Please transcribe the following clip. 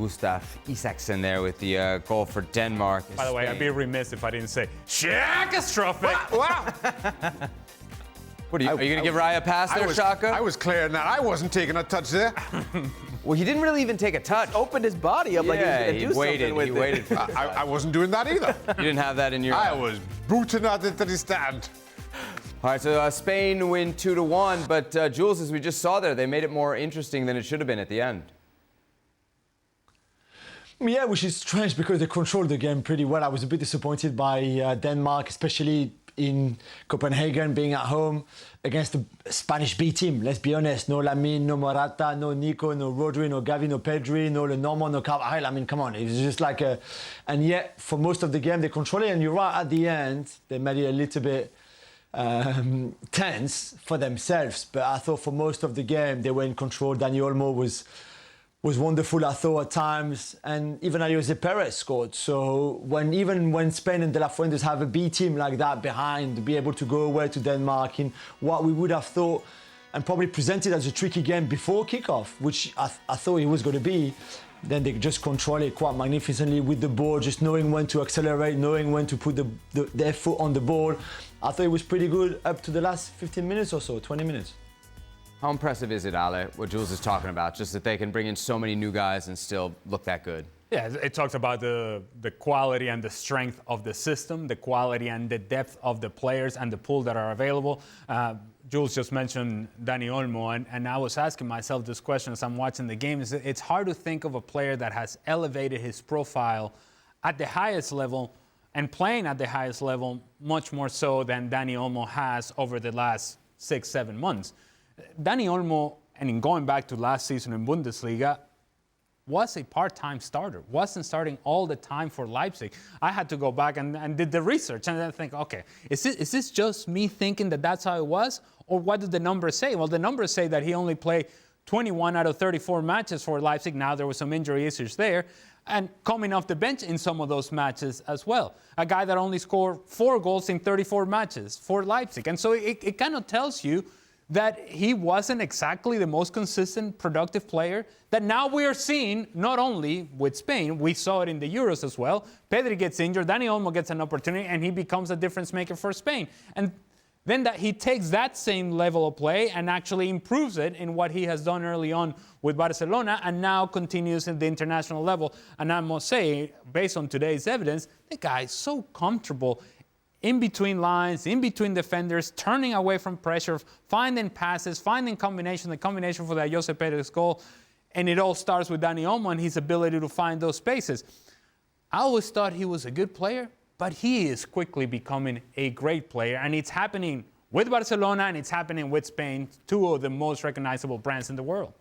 Gustav Isaksen there with the goal for Denmark. By the way, I'd be remiss if I didn't say catastrophic. Wow. What are you going to give Raya a pass there, Shaka? I was clear on that. I wasn't taking a touch there. Well, he didn't really even take a touch. Opened his body up like he was going to do something with it. He waited for it. I wasn't doing that either. You didn't have that in your... I was booting out into the stand. All right, so Spain win 2-1, but Jules, as we just saw there, they made it more interesting than it should have been at the end. Yeah, which is strange because they controlled the game pretty well. I was a bit disappointed by Denmark, especially in Copenhagen, being at home against the Spanish B team. Let's be honest, no Lamine, no Morata, no Nico, no Rodri, no Gavi, no Pedri, no Lenormand, no Carvajal. I mean, come on, it was just like a... And yet, for most of the game, they controlled it, and you're right, at the end, they made it a little bit tense for themselves. But I thought for most of the game, they were in control. Dani Olmo was wonderful, I thought, at times, and even Jose Perez scored. So even when Spain and De La Fuentes have a B team like that behind, to be able to go away to Denmark in what we would have thought and probably presented as a tricky game before kickoff, which I thought it was going to be, then they just control it quite magnificently with the ball, just knowing when to accelerate, knowing when to put their foot on the ball. I thought it was pretty good up to the last 15 minutes or so, 20 minutes. How impressive is it, Ale, what Jules is talking about, just that they can bring in so many new guys and still look that good? Yeah, it talks about the quality and the strength of the system, the quality and the depth of the players and the pool that are available. Jules just mentioned Dani Olmo, and I was asking myself this question as I'm watching the game. It's hard to think of a player that has elevated his profile at the highest level and playing at the highest level much more so than Dani Olmo has over the last 6-7 months. Dani Olmo, and in going back to last season in Bundesliga, was a part-time starter, wasn't starting all the time for Leipzig. I had to go back and did the research and then think, okay, is this just me thinking that that's how it was? Or what did the numbers say? Well, the numbers say that he only played 21 out of 34 matches for Leipzig. Now there were some injury issues there. And coming off the bench in some of those matches as well. A guy that only scored 4 goals in 34 matches for Leipzig. And so it kind of tells you that he wasn't exactly the most consistent, productive player that now we are seeing, not only with Spain, we saw it in the Euros as well. Pedri gets injured, Dani Olmo gets an opportunity, and he becomes a difference maker for Spain. And then that he takes that same level of play and actually improves it in what he has done early on with Barcelona and now continues in the international level. And I must say, based on today's evidence, the guy is so comfortable in between lines, in between defenders, turning away from pressure, finding passes, finding combination, the combination for that Jose Perez goal. And it all starts with Dani Olmo and his ability to find those spaces. I always thought he was a good player, but he is quickly becoming a great player. And it's happening with Barcelona and it's happening with Spain, 2 of the most recognizable brands in the world.